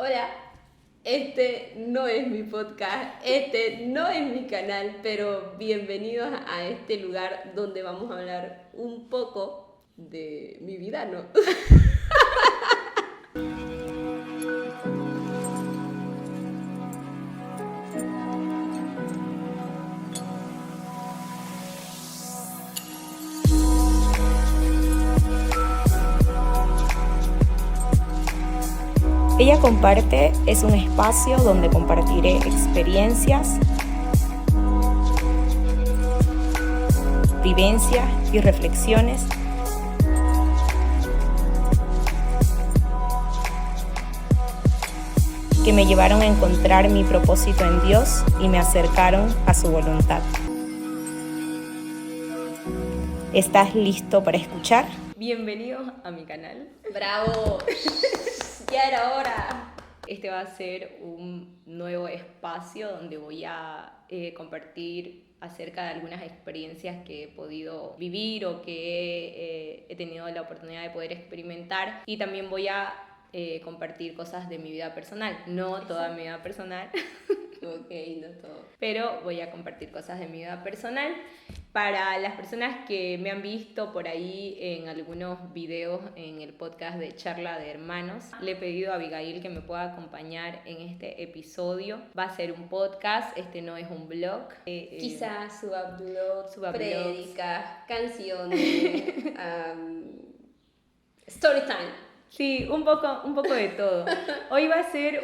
Hola, este no es mi podcast, este no es mi canal, pero bienvenidos a este lugar donde vamos a hablar un poco de mi vida, ¿no? Ella Comparte es un espacio donde compartiré experiencias, vivencias y reflexiones que me llevaron a encontrar mi propósito en Dios y me acercaron a su voluntad. ¿Estás listo para escuchar? Bienvenidos a mi canal. ¡Bravo! ¡Ya era hora! Este va a ser un nuevo espacio donde voy a compartir acerca de algunas experiencias que he podido vivir o que he tenido la oportunidad de poder experimentar, y también voy a compartir cosas de mi vida personal, no toda mi vida personal. Ok, no todo. Pero voy a compartir cosas de mi vida personal. Para las personas que me han visto por ahí en algunos videos en el podcast de Charla de Hermanos, le he pedido a Abigail que me pueda acompañar en este episodio. Va a ser un podcast, este no es un blog. Quizás suba blogs, suba prédicas, canciones, story time. Sí, un poco de todo. Hoy va a ser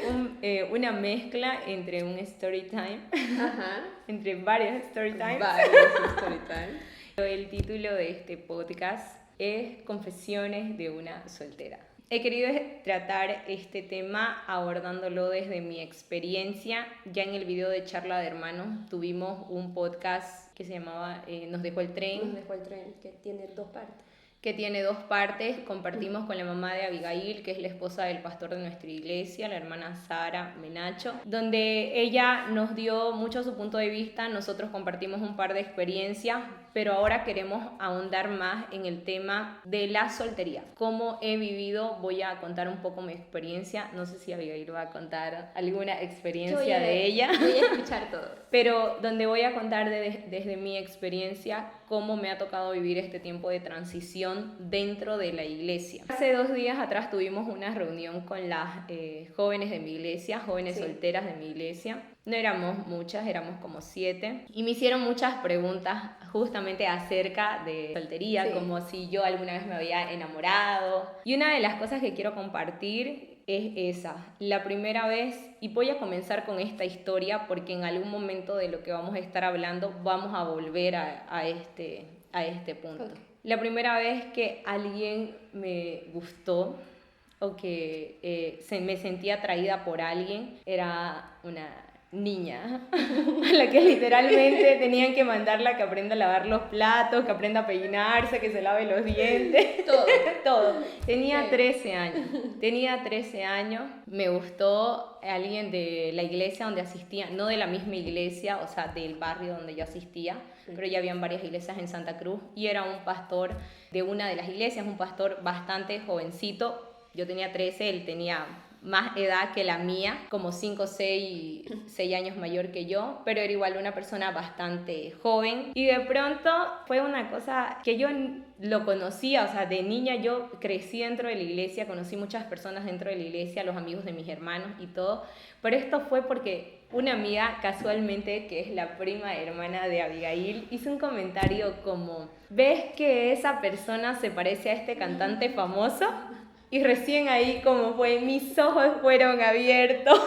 una mezcla entre un story time, Ajá. entre varios story times. Varios story time. El título de este podcast es Confesiones de una soltera. He querido tratar este tema abordándolo desde mi experiencia. Ya en el video de Charla de Hermanos tuvimos un podcast que se llamaba Nos dejó el tren. Nos dejó el tren, que tiene dos partes. Que tiene dos partes. Compartimos con la mamá de Abigail, que es la esposa del pastor de nuestra iglesia, la hermana Sara Menacho, donde ella nos dio mucho su punto de vista. Nosotros compartimos un par de experiencias, pero ahora queremos ahondar más en el tema de la soltería. Cómo he vivido, voy a contar un poco mi experiencia. No sé si Abigail va a contar alguna experiencia de ella. Voy a escuchar todo. Pero donde voy a contar desde mi experiencia cómo me ha tocado vivir este tiempo de transición dentro de la iglesia. Hace 2 días atrás tuvimos una reunión con las jóvenes de mi iglesia, jóvenes solteras de mi iglesia. No éramos muchas, éramos como 7. Y me hicieron muchas preguntas justamente acerca de soltería, como si yo alguna vez me había enamorado. Y una de las cosas que quiero compartir es esa, la primera vez, y voy a comenzar con esta historia porque en algún momento de lo que vamos a estar hablando vamos a volver a este punto. Okay. La primera vez que alguien me gustó o que me sentía atraída por alguien era una niña a la que literalmente tenían que mandarla que aprenda a lavar los platos, que aprenda a peinarse, que se lave los dientes, todo. Tenía 13 años, me gustó alguien de la iglesia donde asistía, no de la misma iglesia, o sea, del barrio donde yo asistía, pero ya habían varias iglesias en Santa Cruz, y era un pastor de una de las iglesias, un pastor bastante jovencito. Yo tenía 13, él tenía más edad que la mía, como 5 o 6 años mayor que yo, pero era igual una persona bastante joven. Y de pronto fue una cosa que yo lo conocía, o sea, de niña yo crecí dentro de la iglesia, conocí muchas personas dentro de la iglesia, los amigos de mis hermanos y todo, pero esto fue porque una amiga, casualmente, que es la prima hermana de Abigail, hizo un comentario como: ¿ves que esa persona se parece a este cantante famoso? Y recién ahí, como fue, mis ojos fueron abiertos.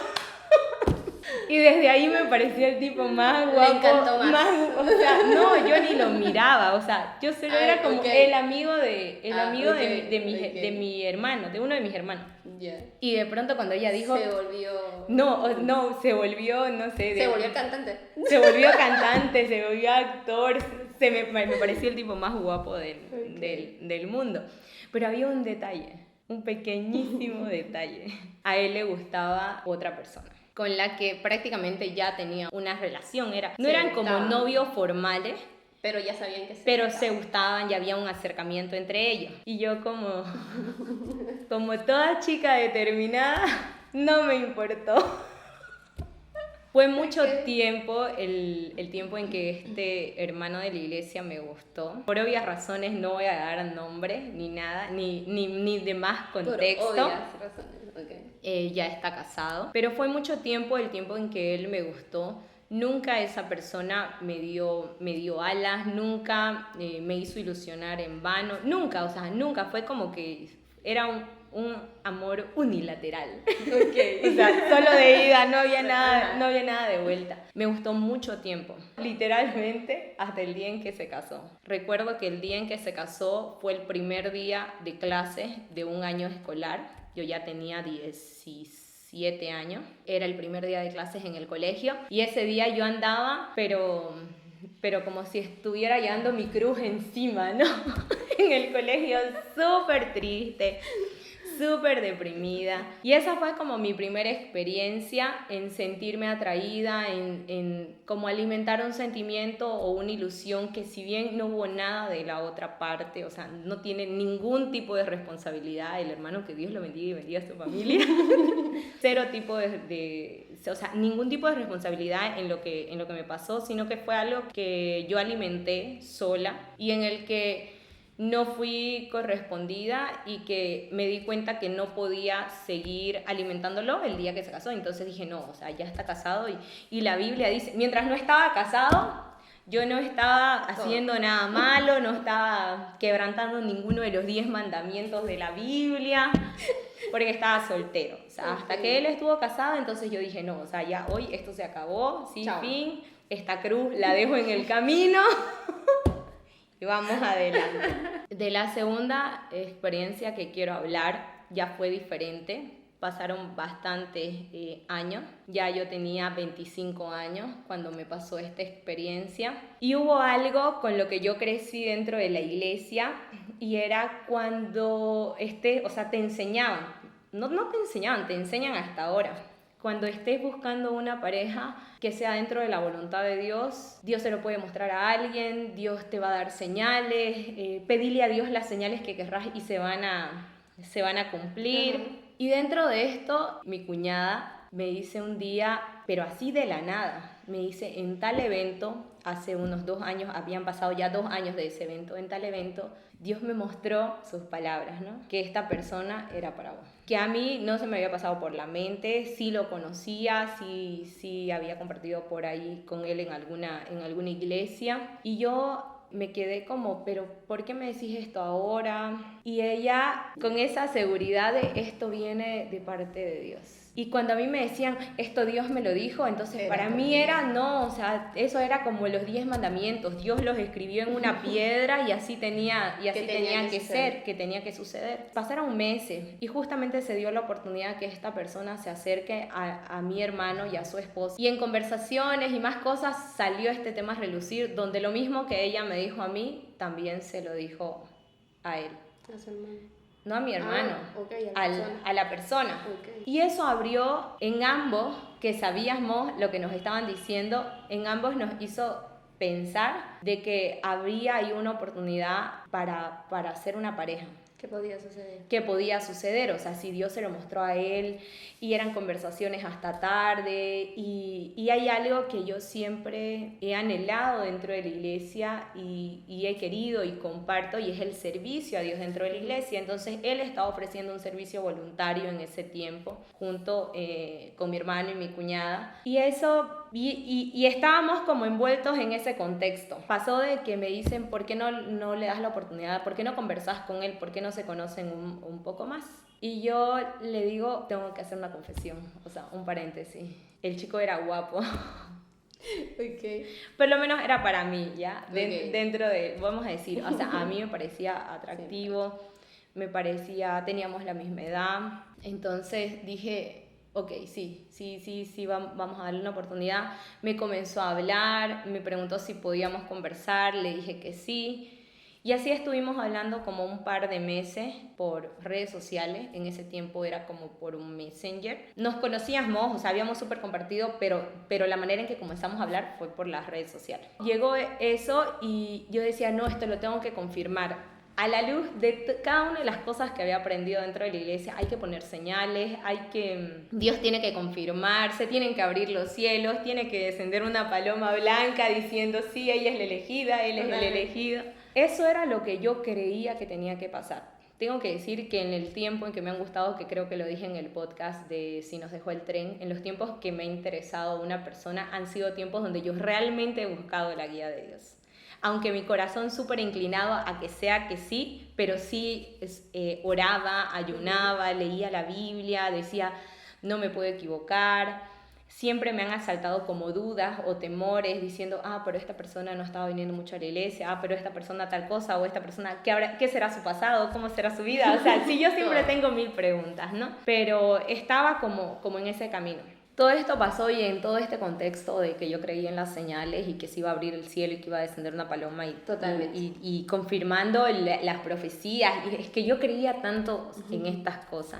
Y desde ahí me pareció el tipo más guapo. Me encantó más. O sea, no, yo ni lo miraba. O sea, yo solo era como el amigo de mi hermano, de uno de mis hermanos. Yeah. Y de pronto cuando ella dijo... Se volvió... se volvió, no sé... Se volvió cantante. Se volvió cantante, se volvió actor. Me pareció el tipo más guapo del mundo. Pero había un detalle. Un pequeñísimo detalle. A él le gustaba otra persona con la que prácticamente ya tenía una relación. No eran como novios formales, pero ya sabían que se gustaban y había un acercamiento entre ellos. Y yo como toda chica determinada, No me importó. Fue mucho tiempo el tiempo en que este hermano de la iglesia me gustó. Por obvias razones no voy a dar nombre ni nada, ni de más contexto. Por obvias razones, ok. Ya está casado. Pero fue mucho tiempo el tiempo en que él me gustó. Nunca esa persona me dio alas, nunca me hizo ilusionar en vano. Nunca, o sea, nunca. Fue como que era un amor unilateral. Ok. O sea, solo de ida, no había nada de vuelta. Me gustó mucho tiempo, literalmente hasta el día en que se casó. Recuerdo que el día en que se casó fue el primer día de clases de un año escolar. Yo ya tenía 17 años. Era el primer día de clases en el colegio. Y ese día yo andaba, pero como si estuviera llevando mi cruz encima, ¿no? En el colegio, súper triste, súper deprimida. Y esa fue como mi primera experiencia en sentirme atraída, en como alimentar un sentimiento o una ilusión que, si bien no hubo nada de la otra parte, o sea, no tiene ningún tipo de responsabilidad el hermano, que Dios lo bendiga y bendiga a su familia. Cero tipo o sea, ningún tipo de responsabilidad en lo que me pasó, sino que fue algo que yo alimenté sola y en el que no fui correspondida y que me di cuenta que no podía seguir alimentándolo el día que se casó. Entonces dije, no, o sea, ya está casado y la Biblia dice, mientras no estaba casado, yo no estaba haciendo nada malo, no estaba quebrantando ninguno de los 10 mandamientos de la Biblia, porque estaba soltero. O sea, hasta que él estuvo casado, entonces yo dije, no, o sea, ya hoy esto se acabó, sin fin, esta cruz la dejo en el camino. Y vamos adelante. De la segunda experiencia que quiero hablar, ya fue diferente. Pasaron bastantes años. Ya yo tenía 25 años cuando me pasó esta experiencia. Y hubo algo con lo que yo crecí dentro de la iglesia, y era cuando o sea, te enseñaban. No te enseñaban, te enseñan hasta ahora. Cuando estés buscando una pareja que sea dentro de la voluntad de Dios, Dios se lo puede mostrar a alguien, Dios te va a dar señales, pedile a Dios las señales que querrás y se van a cumplir. Uh-huh. Y dentro de esto, mi cuñada me dice un día, pero así de la nada, me dice, en tal evento, hace unos 2 años, habían pasado ya 2 años de ese evento, en tal evento, Dios me mostró sus palabras, ¿no? Que esta persona era para vos. Que a mí no se me había pasado por la mente, sí lo conocía, sí había compartido por ahí con él en alguna iglesia. Y yo me quedé como, pero ¿por qué me decís esto ahora? Y ella, con esa seguridad de esto viene de parte de Dios. Y cuando a mí me decían, esto Dios me lo dijo, entonces para mí era, no, o sea, eso era como los 10 mandamientos. Dios los escribió en una piedra y así tenía que ser, que tenía que suceder. Pasaron meses y justamente se dio la oportunidad que esta persona se acerque a mi hermano y a su esposa. Y en conversaciones y más cosas salió este tema a relucir, donde lo mismo que ella me dijo a mí, también se lo dijo a él. A su hermano. No a mi hermano, okay, a la persona. Okay. Y eso abrió en ambos, que sabíamos lo que nos estaban diciendo, en ambos nos hizo pensar de que habría ahí una oportunidad para hacer una pareja. ¿Qué podía suceder? ¿Qué podía suceder? O sea, si Dios se lo mostró a él y eran conversaciones hasta tarde y hay algo que yo siempre he anhelado dentro de la iglesia y he querido y comparto, y es el servicio a Dios dentro de la iglesia. Entonces él estaba ofreciendo un servicio voluntario en ese tiempo junto con mi hermano y mi cuñada, y eso y estábamos como envueltos en ese contexto. Pasó de que me dicen, ¿por qué no le das la oportunidad? ¿Por qué no conversás con él? ¿Por qué no se conocen un poco más? Y yo le digo, tengo que hacer una confesión, o sea, un paréntesis. El chico era guapo. Okay. Por lo menos era para mí, ¿ya? Okay. Dentro de, vamos a decir, o sea, a mí me parecía atractivo, teníamos la misma edad. Entonces dije, ok, sí, vamos a darle una oportunidad. Me comenzó a hablar, me preguntó si podíamos conversar, le dije que sí. Y así estuvimos hablando como un par de meses por redes sociales. En ese tiempo era como por un Messenger. Nos conocíamos, o sea, habíamos súper compartido, pero la manera en que comenzamos a hablar fue por las redes sociales. Llegó eso y yo decía, no, esto lo tengo que confirmar. a la luz de cada una de las cosas que había aprendido dentro de la iglesia, hay que poner señales, Dios tiene que confirmar, se tienen que abrir los cielos, tiene que descender una paloma blanca diciendo, sí, ella es la elegida, él es el elegido. Eso era lo que yo creía que tenía que pasar. Tengo que decir que en el tiempo en que me han gustado, que creo que lo dije en el podcast de Si nos dejó el tren, en los tiempos que me ha interesado una persona, han sido tiempos donde yo realmente he buscado la guía de Dios. Aunque mi corazón súper inclinado a que sea que sí, pero sí oraba, ayunaba, leía la Biblia, decía, no me puedo equivocar. Siempre me han asaltado como dudas o temores diciendo, pero esta persona no estaba viniendo mucho a la iglesia, pero esta persona tal cosa, o esta persona, ¿qué será su pasado? ¿Cómo será su vida? O sea, sí, yo siempre tengo 1000 preguntas, ¿no? Pero estaba como en ese camino. Todo esto pasó y en todo este contexto de que yo creía en las señales y que se iba a abrir el cielo y que iba a descender una paloma y confirmando las profecías. Y es que yo creía tanto en estas cosas.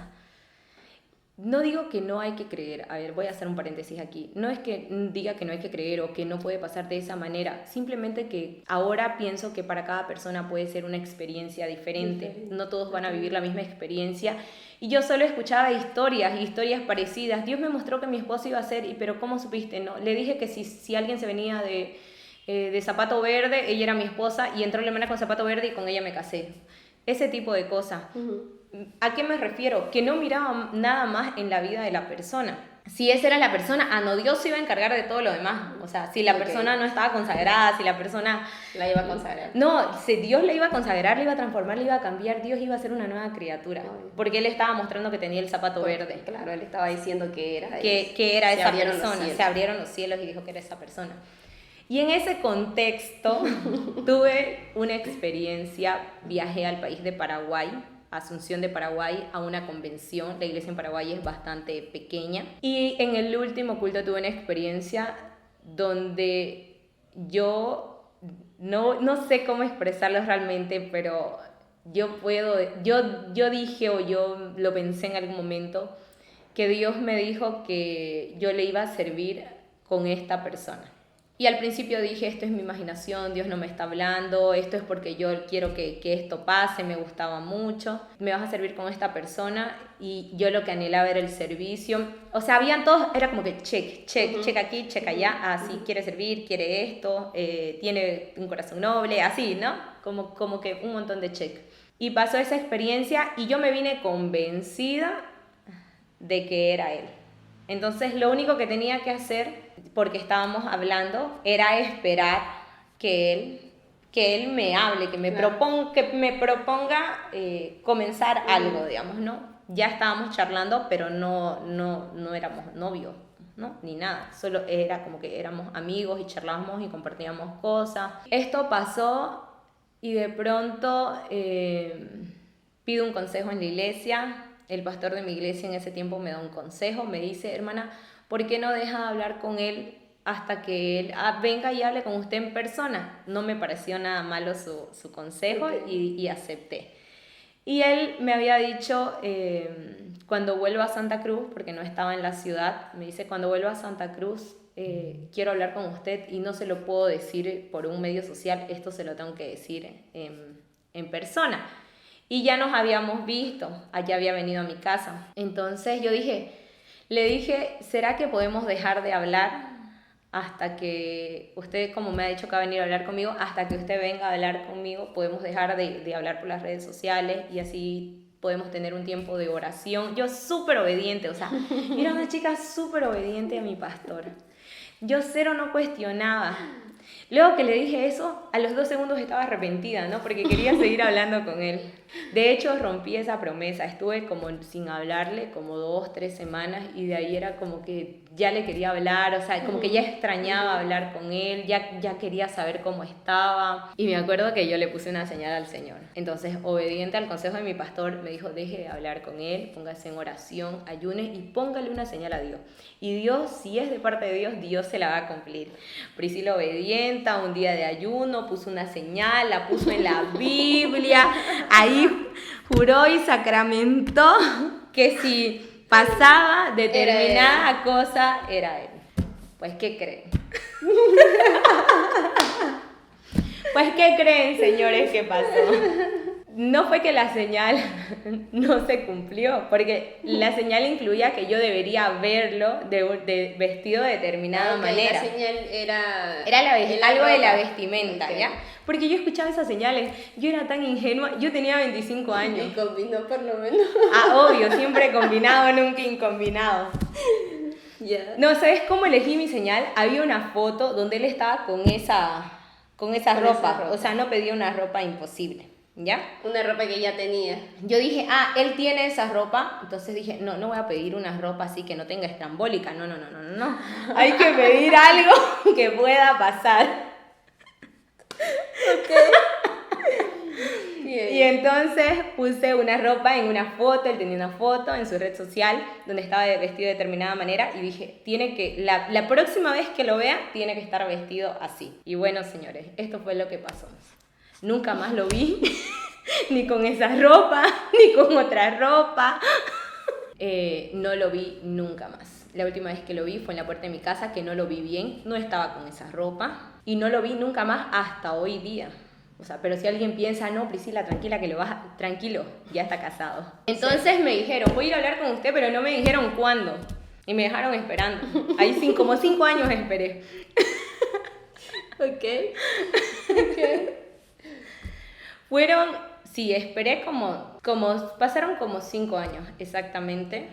No digo que no hay que creer, a ver, voy a hacer un paréntesis aquí, no es que diga que no hay que creer o que no puede pasar de esa manera, simplemente que ahora pienso que para cada persona puede ser una experiencia diferente, no todos van a vivir la misma experiencia, y yo solo escuchaba historias parecidas. Dios me mostró que mi esposo iba a ser, pero ¿cómo supiste? No, le dije que si alguien se venía de zapato verde, ella era mi esposa, y entró la hermana con zapato verde y con ella me casé, ese tipo de cosas. ¿A qué me refiero? Que no miraba nada más en la vida de la persona. Si esa era la persona, no, Dios se iba a encargar de todo lo demás. O sea, si la persona no estaba consagrada, si la persona... La iba a consagrar. No, si Dios la iba a consagrar, la iba a transformar, la iba a cambiar, Dios iba a ser una nueva criatura. Porque Él estaba mostrando que tenía el zapato verde. Claro, Él estaba diciendo que era que era esa persona. Se abrieron los cielos y dijo que era esa persona. Y en ese contexto tuve una experiencia, viajé al país de Paraguay, Asunción de Paraguay, a una convención. La iglesia en Paraguay es bastante pequeña. Y en el último culto tuve una experiencia donde yo no sé cómo expresarlo realmente, pero yo dije, o yo lo pensé en algún momento, que Dios me dijo que yo le iba a servir con esta persona. Y al principio dije, esto es mi imaginación, Dios no me está hablando, esto es porque yo quiero que esto pase, me gustaba mucho, me vas a servir con esta persona, y yo lo que anhelaba era el servicio. O sea, habían todos, era como que check aquí, check allá, así, quiere servir, quiere esto, tiene un corazón noble, así, ¿no? Como que un montón de check. Y pasó esa experiencia y yo me vine convencida de que era Él. Entonces lo único que tenía que hacer, porque estábamos hablando, era esperar que él me hable, que me proponga comenzar algo, digamos, ¿no? Ya estábamos charlando, pero no éramos novios, ¿no? Ni nada, solo era como que éramos amigos y charlábamos y compartíamos cosas. Esto pasó y de pronto pido un consejo en la iglesia. El pastor de mi iglesia en ese tiempo me da un consejo, me dice, hermana, ¿por qué no deja de hablar con él hasta que él venga y hable con usted en persona? No me pareció nada malo su consejo y acepté. Y él me había dicho, cuando vuelva a Santa Cruz, porque no estaba en la ciudad, me dice, cuando vuelva a Santa Cruz, quiero hablar con usted y no se lo puedo decir por un medio social, esto se lo tengo que decir en persona. Y ya nos habíamos visto, allá había venido a mi casa. Entonces yo le dije, ¿será que podemos dejar de hablar hasta que usted, como me ha dicho que va a venir a hablar conmigo, hasta que usted venga a hablar conmigo, podemos dejar de hablar por las redes sociales y así podemos tener un tiempo de oración? Yo súper obediente, o sea, era una chica súper obediente a mi pastor. Yo cero no cuestionaba. Luego que le dije eso, a los 2 segundos estaba arrepentida, ¿no? Porque quería seguir hablando con él. De hecho, rompí esa promesa. Estuve como sin hablarle como 2, 3 semanas y de ahí era como que ya le quería hablar, o sea, como que ya extrañaba hablar con él, ya quería saber cómo estaba. Y me acuerdo que yo le puse una señal al Señor. Entonces, obediente al consejo de mi pastor, me dijo, deje de hablar con él, póngase en oración, ayune y póngale una señal a Dios. Y Dios, si es de parte de Dios, Dios se la va a cumplir. Priscila obediente, un día de ayuno, puso una señal, la puso en la Biblia, ahí juró y sacramentó que si pasaba determinada cosa, era él. Pues, ¿qué creen? Pues, ¿qué creen, señores, que pasó? no fue que la señal no se cumplió, porque la señal incluía que yo debería verlo de vestido de determinada manera. La señal era algo de la ropa. vestimenta, Okay. ¿ya? Porque yo escuchaba esas señales, yo era tan ingenua, yo tenía 25 años. Y combinó por lo menos. Ah, obvio, siempre combinado, nunca incombinado. Ya. No, ¿sabes cómo elegí mi señal? Había una foto donde él estaba con esa ropa, o sea, no pedía una ropa imposible, ¿ya? Una ropa que ya tenía. Yo dije, él tiene esa ropa, entonces dije, no voy a pedir una ropa así que no tenga estrambólica, no. Hay que pedir algo que pueda pasar. Bien. Y entonces puse una ropa en una foto, él tenía una foto en su red social donde estaba vestido de determinada manera y dije, la próxima vez que lo vea, tiene que estar vestido así. Y bueno, señores, esto fue lo que pasó. Nunca más lo vi, ni con esa ropa, ni con otra ropa. No lo vi nunca más. La última vez que lo vi fue en la puerta de mi casa, que no lo vi bien, no estaba con esa ropa y no lo vi nunca más hasta hoy día. O sea, pero si alguien piensa, no, Priscila, tranquila, que lo vas a... Tranquilo, ya está casado. Entonces me dijeron, voy a ir a hablar con usted, pero no me dijeron cuándo. Y me dejaron esperando. Ahí como 5 años esperé. Ok. Esperé pasaron como 5 años, exactamente.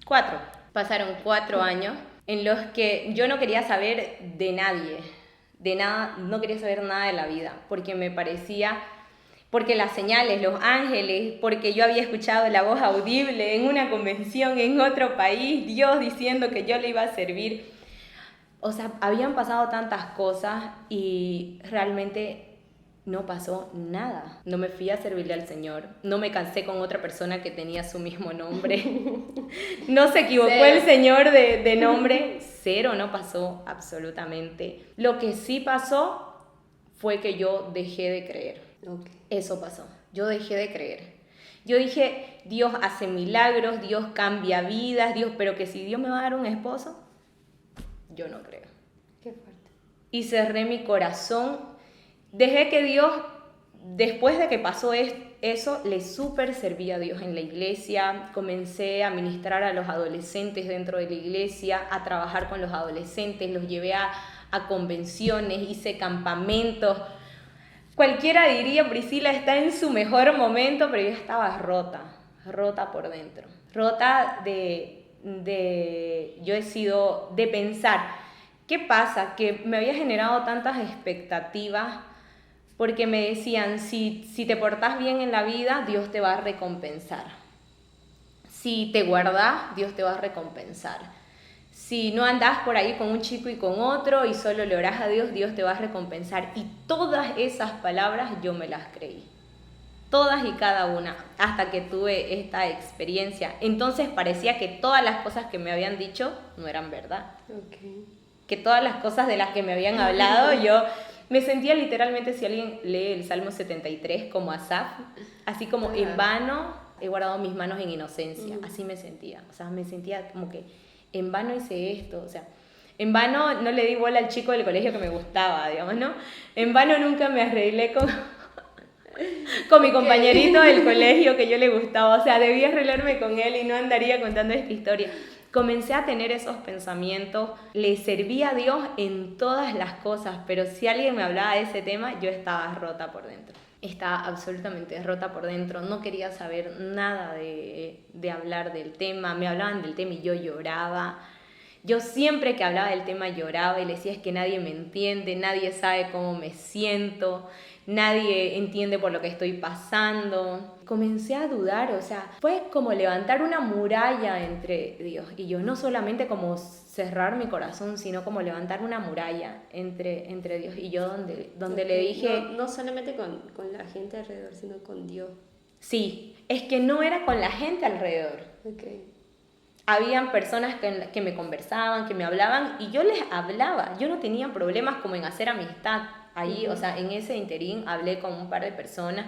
4. Pasaron 4 años en los que yo no quería saber de nadie, de nada, no quería saber nada de la vida, porque me parecía, porque las señales, los ángeles, porque yo había escuchado la voz audible en una convención en otro país, Dios diciendo que yo le iba a servir. O sea, habían pasado tantas cosas y realmente no pasó nada. No me fui a servirle al Señor, no me casé con otra persona que tenía su mismo nombre, no se equivocó el Señor de nombre, cero, no pasó absolutamente. Lo que sí pasó fue que yo dejé de creer. Okay. Eso pasó, yo dejé de creer. Yo dije, Dios hace milagros, Dios cambia vidas, pero que si Dios me va a dar un esposo, yo no creo. Qué fuerte. Y cerré mi corazón. Dejé que Dios, después de que pasó eso, le súper servía a Dios en la iglesia. Comencé a ministrar a los adolescentes dentro de la iglesia, a trabajar con los adolescentes, los llevé a convenciones, hice campamentos. Cualquiera diría, Priscila está en su mejor momento, pero yo estaba rota por dentro. Rota yo he sido de pensar, ¿qué pasa? Que me había generado tantas expectativas porque me decían, si te portás bien en la vida, Dios te va a recompensar. Si te guardás, Dios te va a recompensar. Si no andás por ahí con un chico y con otro y solo le orás a Dios, Dios te va a recompensar. Y todas esas palabras yo me las creí. Todas y cada una, hasta que tuve esta experiencia. Entonces parecía que todas las cosas que me habían dicho no eran verdad. Okay. Que todas las cosas de las que me habían hablado, yo me sentía literalmente, si alguien lee el Salmo 73 como Asaf, así como en vano he guardado mis manos en inocencia, así me sentía. O sea, me sentía como que en vano hice esto, o sea, en vano no le di bola al chico del colegio que me gustaba, digamos, ¿no? En vano nunca me arreglé con mi compañerito del colegio que yo le gustaba, o sea, debía arreglarme con él y no andaría contando esta historia. Comencé a tener esos pensamientos, le servía a Dios en todas las cosas, pero si alguien me hablaba de ese tema, yo estaba rota por dentro. Estaba absolutamente rota por dentro, no quería saber nada de hablar del tema, me hablaban del tema y yo lloraba. Yo siempre que hablaba del tema lloraba y le decía, es que nadie me entiende, nadie sabe cómo me siento, nadie entiende por lo que estoy pasando. Comencé a dudar, o sea, fue como levantar una muralla entre Dios y yo, no solamente como cerrar mi corazón, sino como levantar una muralla entre Dios y yo, donde le dije... No solamente con la gente alrededor, sino con Dios. Sí, es que no era con la gente alrededor. Okay. Habían personas que me conversaban, que me hablaban y yo les hablaba. Yo no tenía problemas como en hacer amistad ahí, o sea, en ese interín hablé con un par de personas.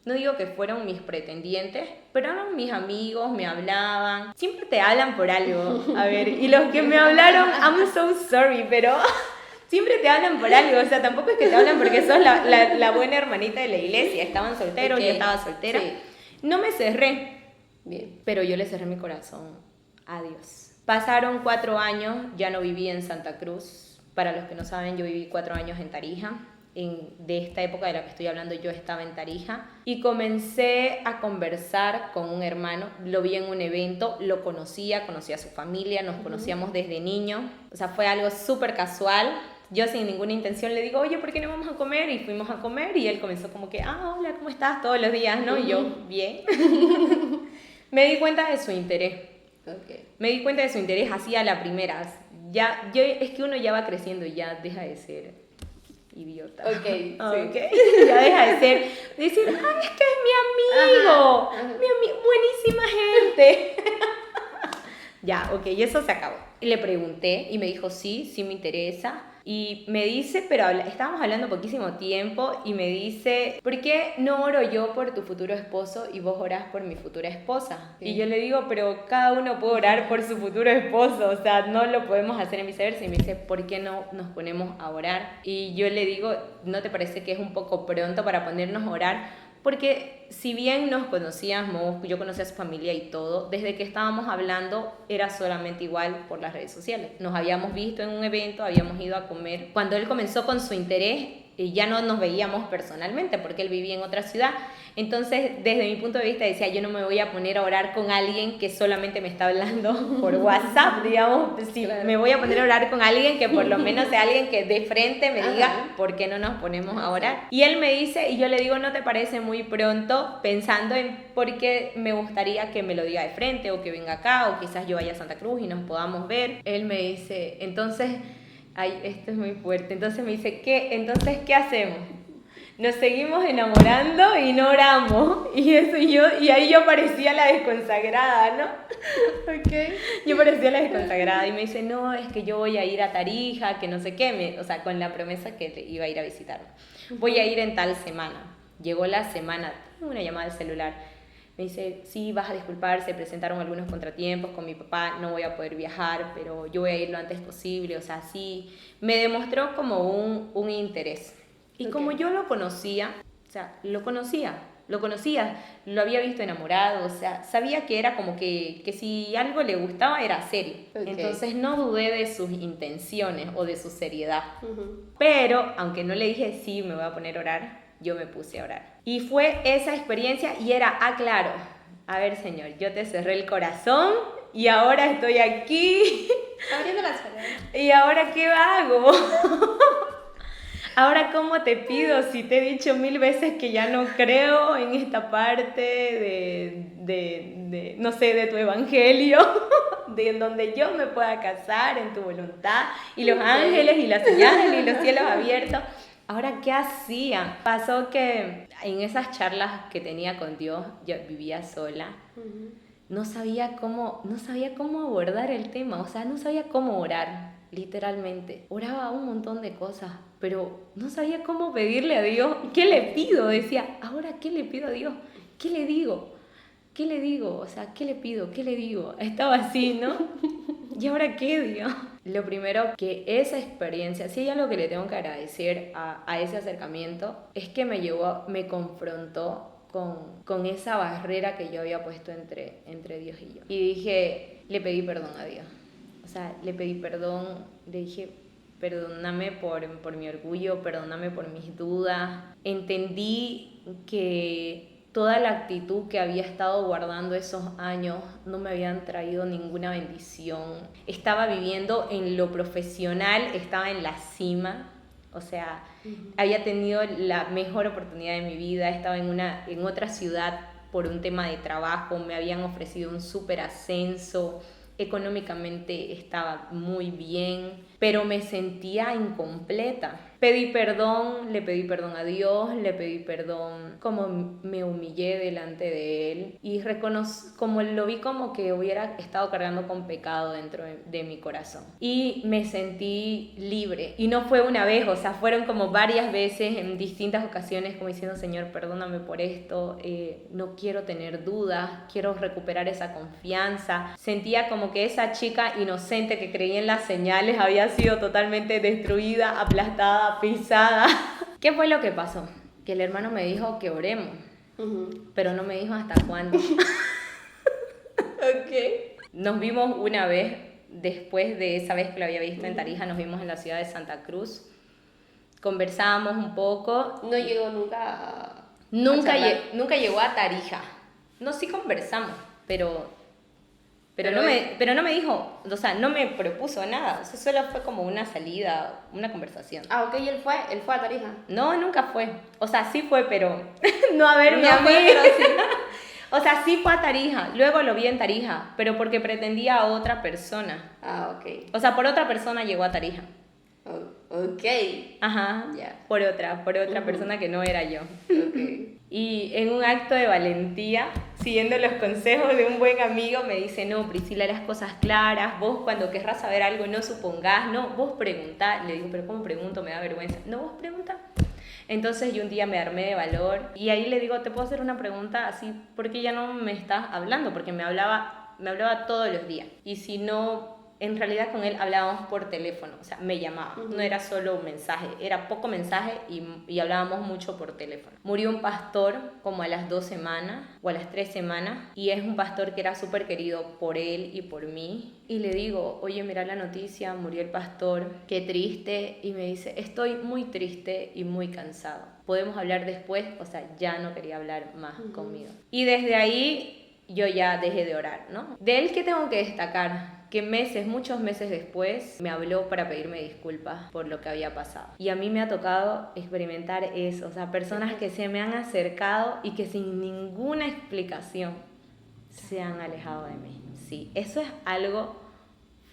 No digo que fueron mis pretendientes, pero eran mis amigos, me hablaban. Siempre te hablan por algo. A ver, y los que me hablaron, I'm so sorry, pero siempre te hablan por algo, o sea, tampoco es que te hablan porque sos la buena hermanita de la iglesia. Estaban solteros, Ok. yo estaba soltera. Sí. No me cerré, Bien. pero yo le cerré mi corazón a Dios. Pasaron 4 años, ya no viví en Santa Cruz. Para los que no saben, yo viví 4 años en Tarija. De esta época de la que estoy hablando, yo estaba en Tarija. Y comencé a conversar con un hermano. Lo vi en un evento, lo conocía a su familia, nos conocíamos desde niño. O sea, fue algo súper casual. Yo sin ninguna intención le digo, oye, ¿por qué no vamos a comer? Y fuimos a comer y él comenzó como que, hola, ¿cómo estás? Todos los días, ¿no? Y yo, bien. Me di cuenta de su interés. Okay. Me di cuenta de su interés así a la primera. Es que uno ya va creciendo y ya deja de ser idiota. Ok, sí. Okay. Ya deja de ser, decir, ay, es que es mi amigo, Ajá. buenísima gente. Ya, ok, y eso se acabó. Y le pregunté y me dijo, sí me interesa. Y me dice, pero estábamos hablando poquísimo tiempo, y me dice, ¿por qué no oro yo por tu futuro esposo y vos orás por mi futura esposa? Sí. Y yo le digo, pero cada uno puede orar por su futuro esposo, o sea, no lo podemos hacer en viceversa. Y me dice, ¿por qué no nos ponemos a orar? Y yo le digo, ¿no te parece que es un poco pronto para ponernos a orar? Porque si bien nos conocíamos, yo conocía a su familia y todo, desde que estábamos hablando era solamente igual por las redes sociales. Nos habíamos visto en un evento, habíamos ido a comer. Cuando él comenzó con su interés, ya no nos veíamos personalmente porque él vivía en otra ciudad. Entonces, desde mi punto de vista, decía, yo no me voy a poner a orar con alguien que solamente me está hablando por WhatsApp, digamos. Si Claro. me voy a poner a orar con alguien que por lo menos sea alguien que de frente me diga, Ajá. ¿por qué no nos ponemos a orar? Y él me dice, y yo le digo, ¿no te parece muy pronto? Pensando en por qué me gustaría que me lo diga de frente, o que venga acá, o quizás yo vaya a Santa Cruz y nos podamos ver. Él me dice, entonces, ay, esto es muy fuerte. Entonces me dice, entonces, ¿qué hacemos? Nos seguimos enamorando y no oramos. Y ahí yo parecía la desconsagrada, ¿no? Okay. Yo parecía la desconsagrada y me dice, no, es que yo voy a ir a Tarija, que no sé qué, o sea, con la promesa que iba a ir a visitarme. Voy a ir en tal semana. Llegó la semana, tengo una llamada al celular. Me dice, sí, vas a disculpar, se presentaron algunos contratiempos con mi papá, no voy a poder viajar, pero yo voy a ir lo antes posible. O sea, sí, me demostró como un interés. Y como yo lo conocía, o sea, lo había visto enamorado, o sea, sabía que era como que si algo le gustaba era serio. Okay. Entonces no dudé de sus intenciones o de su seriedad. Uh-huh. Pero, aunque no le dije, sí, me voy a poner a orar, yo me puse a orar. Y fue esa experiencia y era, claro, a ver, Señor, yo te cerré el corazón y ahora estoy aquí. Abriendo las palabras. ¿Y ahora qué hago? Ahora, ¿cómo te pido si te he dicho 1000 veces que ya no creo en esta parte de no sé, de tu evangelio, de en donde yo me pueda casar en tu voluntad, y los ángeles y las señales y los cielos abiertos? Ahora, ¿qué hacía? Pasó que en esas charlas que tenía con Dios, yo vivía sola, no sabía cómo abordar el tema, o sea, no sabía cómo orar. Literalmente, oraba un montón de cosas, pero no sabía cómo pedirle a Dios. ¿Qué le pido? Decía, ahora, ¿qué le pido a Dios? ¿Qué le digo? ¿Qué le digo? O sea, ¿qué le pido? ¿Qué le digo? Estaba así, ¿no? ¿Y ahora qué, Dios? Lo primero, que esa experiencia, si hay algo que le tengo que agradecer a ese acercamiento, es que me confrontó con esa barrera que yo había puesto entre Dios y yo. Y dije, le pedí perdón a Dios. O sea, le pedí perdón, le dije, perdóname por mi orgullo, perdóname por mis dudas. Entendí que toda la actitud que había estado guardando esos años no me habían traído ninguna bendición. Estaba viviendo en lo profesional, estaba en la cima. O sea, había tenido la mejor oportunidad de mi vida, estaba en otra ciudad por un tema de trabajo, me habían ofrecido un súper ascenso. Económicamente estaba muy bien, pero me sentía incompleta. pedí perdón, le pedí perdón a Dios, le pedí perdón como me humillé delante de Él y como lo vi como que hubiera estado cargando con pecado dentro de mi corazón. Y me sentí libre. Y no fue una vez, o sea, fueron como varias veces en distintas ocasiones como diciendo, Señor, perdóname por esto, no quiero tener dudas, quiero recuperar esa confianza. Sentía como que esa chica inocente que creía en las señales había sido totalmente destruida, aplastada, pisada. ¿Qué fue lo que pasó? Que el hermano me dijo que oremos, pero no me dijo hasta cuándo. Nos vimos una vez, después de esa vez que lo había visto en Tarija, nos vimos en la ciudad de Santa Cruz. Conversábamos un poco. No llegó nunca Nunca llegó a Tarija. No, sí conversamos, pero no me dijo, o sea, no me propuso nada. O sea, solo fue como una salida, una conversación. Ah, ok, él fue a Tarija. No, nunca fue. O sea, sí fue, pero no a verme No a mí. fue, pero sí. O sea, sí fue a Tarija. Luego lo vi en Tarija, pero porque pretendía a otra persona. Ah, ok. O sea, por otra persona llegó a Tarija. Ok. Ajá. Ya. Por otra persona que no era yo. Ok. Y en un acto de valentía, siguiendo los consejos de un buen amigo, me dice, no, Priscila, las cosas claras, vos cuando querrás saber algo no supongás, no, vos preguntá. Le digo, pero ¿cómo pregunto? Me da vergüenza. No, vos preguntá. Entonces yo un día me armé de valor y ahí le digo, ¿te puedo hacer una pregunta así? Porque ya no me estás hablando, porque me hablaba todos los días. Y si no, en realidad con él hablábamos por teléfono, o sea, me llamaba, no era solo un mensaje, era poco mensaje y hablábamos mucho por teléfono. Murió un pastor como a las 2 semanas o a las 3 semanas y es un pastor que era súper querido por él y por mí. Y le digo, oye, mira la noticia, murió el pastor, qué triste. Y me dice, estoy muy triste y muy cansado. ¿Podemos hablar después? O sea, ya no quería hablar más conmigo. Y desde ahí yo ya dejé de orar, ¿no? De él, ¿qué tengo que destacar? Que muchos meses después, me habló para pedirme disculpas por lo que había pasado. Y a mí me ha tocado experimentar eso, o sea, personas que se me han acercado y que sin ninguna explicación se han alejado de mí. Sí, eso es algo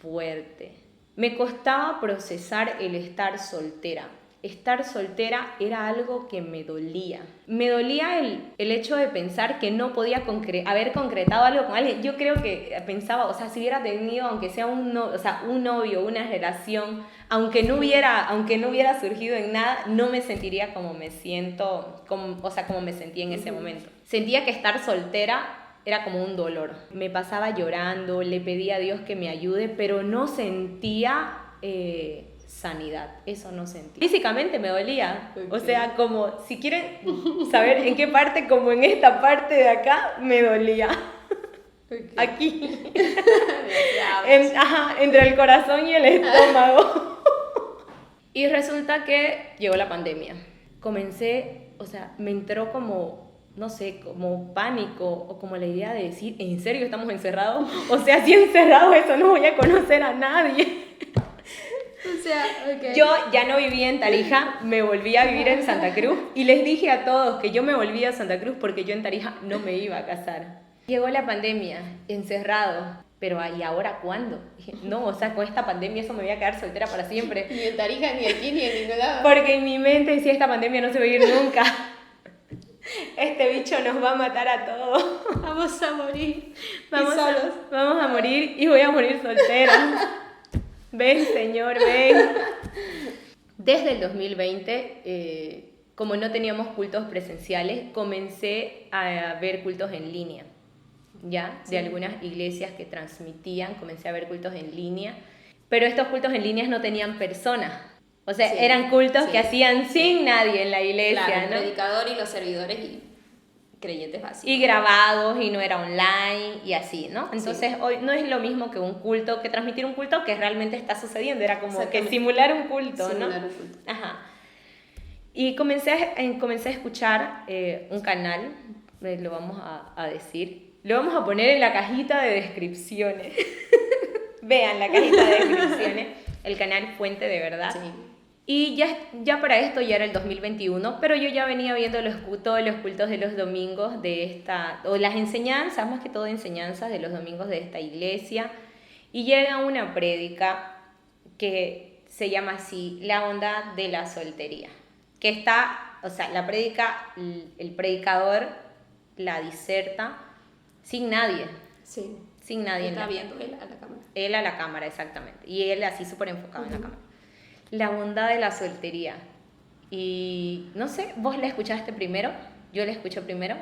fuerte. Me costaba procesar el estar soltera. Estar soltera era algo que me dolía. Me dolía el hecho de pensar que no podía haber concretado algo con alguien. Yo creo que pensaba, o sea, si hubiera tenido, aunque sea un novio, una relación, aunque no hubiera surgido en nada, no me sentiría como me siento, como me sentía en ese momento. Sentía que estar soltera era como un dolor. Me pasaba llorando, le pedía a Dios que me ayude, pero no sentía sanidad, eso no sentía. Físicamente me dolía, o sea, como si quieren saber en qué parte, como en esta parte de acá, me dolía. Aquí. Entre el corazón y el estómago. Y resulta que llegó la pandemia. Me entró como, no sé, como pánico o como la idea de decir, ¿en serio estamos encerrados? O sea, si encerrados eso no voy a conocer a nadie. O sea, okay. Yo ya no vivía en Tarija, me volví a vivir en Santa Cruz y les dije a todos que yo me volví a Santa Cruz porque yo en Tarija no me iba a casar. Llegó la pandemia, encerrado, pero ¿y ahora cuándo? Dije, no, o sea, con esta pandemia eso me voy a quedar soltera para siempre. Ni en Tarija, ni aquí, ni en ningún lado. Porque en mi mente decía, esta pandemia no se va a ir nunca. Este bicho nos va a matar a todos. Vamos a morir. Vamos a morir y voy a morir soltera. Ven, Señor, ven. Desde el 2020, como no teníamos cultos presenciales, comencé a ver cultos en línea. ¿Ya? Sí. De algunas iglesias que transmitían, comencé a ver cultos en línea. Pero estos cultos en línea no tenían personas. O sea, sí, eran cultos que hacían sin nadie en la iglesia, claro, ¿no? El predicador y los servidores y creyentes vacíos. Y grabados, y no era online, y así, ¿no? Entonces, hoy no es lo mismo que un culto, que transmitir un culto que realmente está sucediendo. Era como que simular un culto, ¿no? Simular un culto. Ajá. Y comencé a escuchar un canal, lo vamos a decir, lo vamos a poner en la cajita de descripciones. Vean la cajita de descripciones, el canal Fuente de Verdad. Sí. Y ya para esto ya era el 2021, pero yo ya venía viendo todos los cultos de los domingos o las enseñanzas, más que todo enseñanzas de los domingos de esta iglesia. Y llega una prédica que se llama así, La bondad de la soltería. Que está, o sea, la prédica, el predicador la diserta sin nadie. Sí. Sin nadie. Está viendo él a la cámara. Él a la cámara, exactamente. Y él así súper enfocado en la cámara. La bondad de la soltería. Y no sé, ¿vos la escuchaste primero? ¿Yo la escucho primero?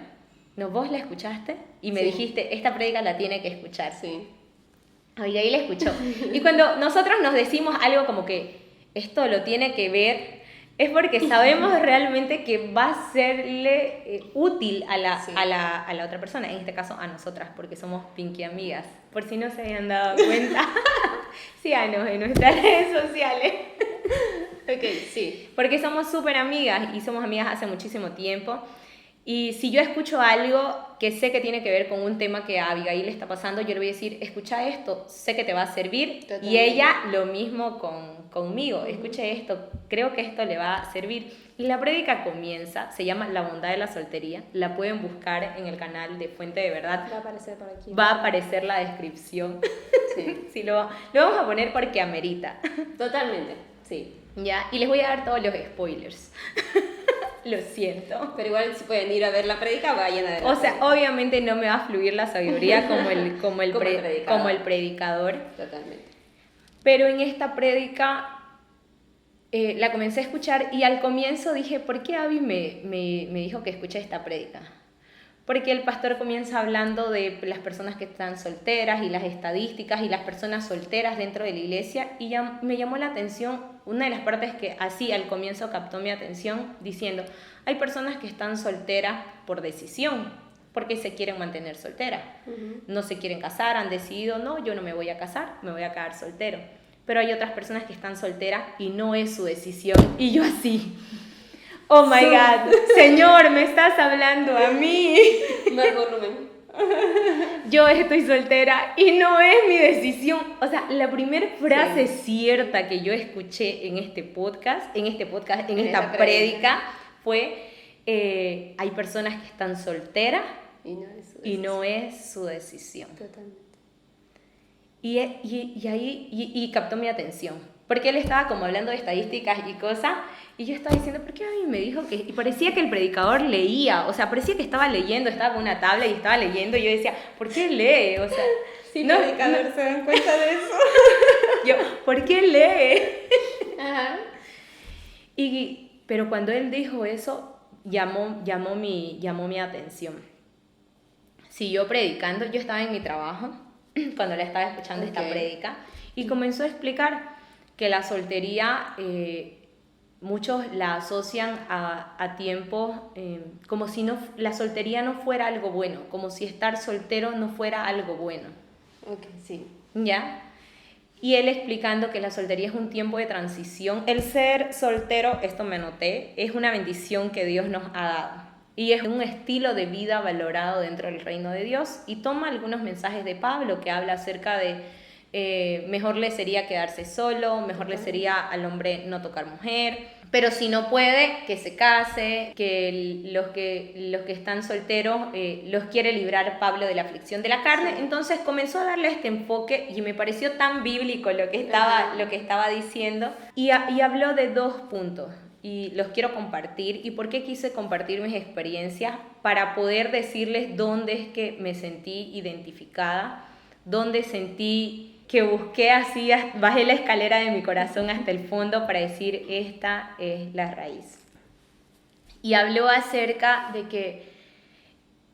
No, vos la escuchaste y me dijiste, esta prédica la tiene que escuchar. Sí. Abigail la escuchó. Y cuando nosotros nos decimos algo como que esto lo tiene que ver, es porque sabemos realmente que va a serle útil a la otra persona, en este caso a nosotras, porque somos Pinky amigas. Por si no se habían dado cuenta, síganos en nuestras redes sociales. Ok, sí. Porque somos súper amigas y somos amigas hace muchísimo tiempo. Y si yo escucho algo que sé que tiene que ver con un tema que a Abigail le está pasando, yo le voy a decir, escucha esto, sé que te va a servir. Totalmente. Y ella lo mismo conmigo, escuche esto, creo que esto le va a servir. Y la prédica comienza, se llama La bondad de la soltería, la pueden buscar en el canal de Fuente de Verdad. Va a aparecer por aquí. Va a aparecer la descripción. Sí. Sí, lo vamos a poner porque amerita. Totalmente, sí. ¿Ya? Y les voy a dar todos los spoilers. Lo siento. Pero igual si pueden ir a ver la prédica, vayan a ver la O sea, prédica. obviamente no me va a fluir la sabiduría como el predicador. Totalmente. Pero en esta prédica la comencé a escuchar y al comienzo dije, ¿por qué Abby me dijo que escuche esta prédica? Porque el pastor comienza hablando de las personas que están solteras y las estadísticas y las personas solteras dentro de la iglesia y ya me llamó la atención, una de las partes que así al comienzo captó mi atención diciendo, hay personas que están solteras por decisión, porque se quieren mantener solteras, no se quieren casar, han decidido, no, yo no me voy a casar, me voy a quedar soltero. Pero hay otras personas que están solteras y no es su decisión. Y yo así, oh my God, Señor, me estás hablando a mí. Más volumen. Yo estoy soltera y no es mi decisión. O sea, la primera frase cierta que yo escuché en este podcast, en esta prédica, fue, hay personas que están solteras y no es su decisión. Totalmente. Y captó mi atención. Porque él estaba como hablando de estadísticas y cosas, y yo estaba diciendo, ¿por qué a mí me dijo que...? Y parecía que el predicador leía, o sea, parecía que estaba leyendo, estaba con una tabla y estaba leyendo, y yo decía, ¿por qué lee? O sea, Sí, no, predicador, ¿se dan cuenta de eso? yo, ¿por qué lee? Ajá. Pero cuando él dijo eso, llamó mi atención. Siguió predicando, yo estaba en mi trabajo, cuando le estaba escuchando esta prédica, y comenzó a explicar que la soltería, muchos la asocian a tiempos como si la soltería no fuera algo bueno, como si estar soltero no fuera algo bueno. Ok, sí. ¿Ya? Y él explicando que la soltería es un tiempo de transición. El ser soltero, esto me anoté, es una bendición que Dios nos ha dado. Y es un estilo de vida valorado dentro del reino de Dios. Y toma algunos mensajes de Pablo que habla acerca de mejor le sería quedarse solo, mejor le sería al hombre no tocar mujer, pero si no puede, que se case, que los que están solteros los quiere librar Pablo de la aflicción de la carne. Entonces comenzó a darle este enfoque y me pareció tan bíblico lo que estaba diciendo y habló de 2 puntos. Y los quiero compartir. ¿Y por qué quise compartir mis experiencias? Para poder decirles dónde es que me sentí identificada, dónde sentí que busqué así, bajé la escalera de mi corazón hasta el fondo para decir, esta es la raíz. Y habló acerca de que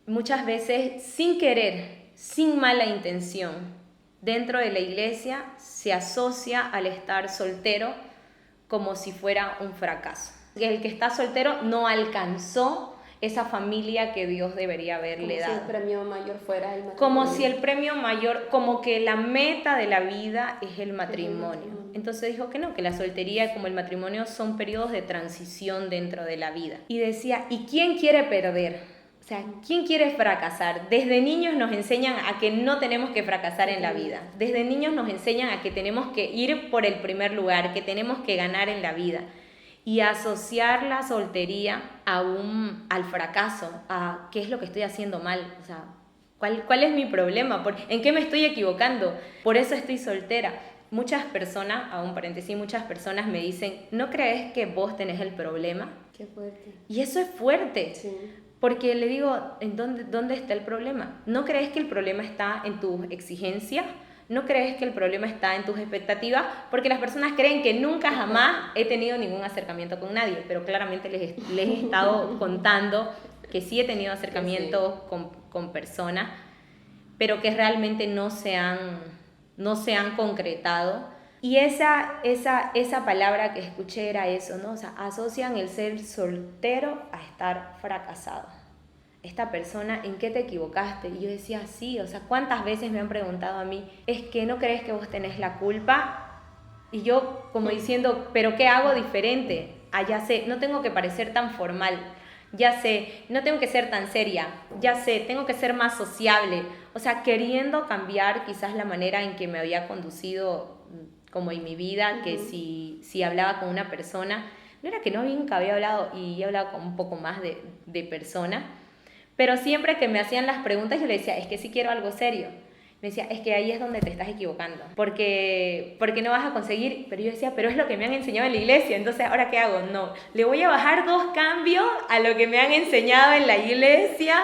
muchas veces, sin querer, sin mala intención, dentro de la iglesia se asocia al estar soltero como si fuera un fracaso. El que está soltero no alcanzó esa familia que Dios debería haberle dado. Como si el premio mayor fuera el matrimonio. Como si el premio mayor, como que la meta de la vida es el matrimonio. Entonces dijo que no, que la soltería como el matrimonio son periodos de transición dentro de la vida. Y decía, ¿y quién quiere perder? O sea, ¿quién quiere fracasar? Desde niños nos enseñan a que no tenemos que fracasar en la vida. Desde niños nos enseñan a que tenemos que ir por el primer lugar, que tenemos que ganar en la vida. Y asociar la soltería al fracaso, a qué es lo que estoy haciendo mal, o sea, ¿cuál es mi problema? ¿En qué me estoy equivocando? Por eso estoy soltera. muchas personas, a un paréntesis, muchas personas me dicen, ¿no crees que vos tenés el problema? Qué fuerte. Y eso es fuerte. Sí. Porque le digo, ¿en dónde está el problema? ¿No crees que el problema está en tus exigencias? ¿No crees que el problema está en tus expectativas? Porque las personas creen que nunca jamás he tenido ningún acercamiento con nadie, pero claramente les he estado contando que sí he tenido acercamientos con personas, pero que realmente no se han concretado. Y esa palabra que escuché era eso, ¿no? O sea, asocian el ser soltero a estar fracasado. Esta persona, ¿en qué te equivocaste? Y yo decía, sí, o sea, ¿cuántas veces me han preguntado a mí, es que no crees que vos tenés la culpa? Y yo como diciendo, ¿pero qué hago diferente? Ah, ya sé, no tengo que parecer tan formal, ya sé, no tengo que ser tan seria, ya sé, tengo que ser más sociable. O sea, queriendo cambiar quizás la manera en que me había conducido como en mi vida, que si hablaba con una persona, no era que nunca había hablado, y he hablado con un poco más de personas, pero siempre que me hacían las preguntas yo le decía, es que sí quiero algo serio. Me decía, es que ahí es donde te estás equivocando, porque no vas a conseguir. Pero yo decía, pero es lo que me han enseñado en la iglesia, entonces ¿ahora qué hago? No, le voy a bajar 2 cambios a lo que me han enseñado en la iglesia,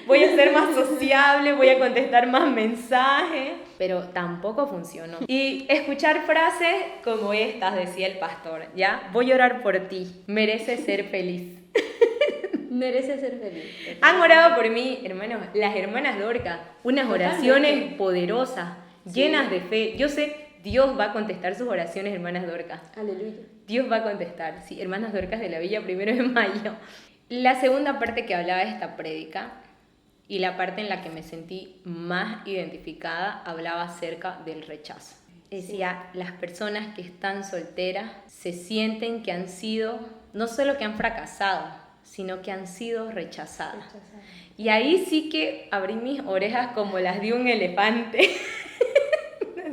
voy a ser más sociable, voy a contestar más mensajes, pero tampoco funcionó. Y escuchar frases como estas, decía el pastor, ¿ya? Voy a orar por ti, mereces ser feliz. Merece ser feliz. Han orado por mí, hermanos, las hermanas Dorcas, unas oraciones poderosas, llenas de fe. Yo sé, Dios va a contestar sus oraciones, hermanas Dorcas. Aleluya. Dios va a contestar, sí, hermanas Dorcas de la Villa 1 de Mayo. La segunda parte que hablaba de esta prédica, y la parte en la que me sentí más identificada, hablaba acerca del rechazo. Decía, las personas que están solteras se sienten que han sido, no solo que han fracasado, sino que han sido rechazadas. Y ahí sí que abrí mis orejas como las de un elefante.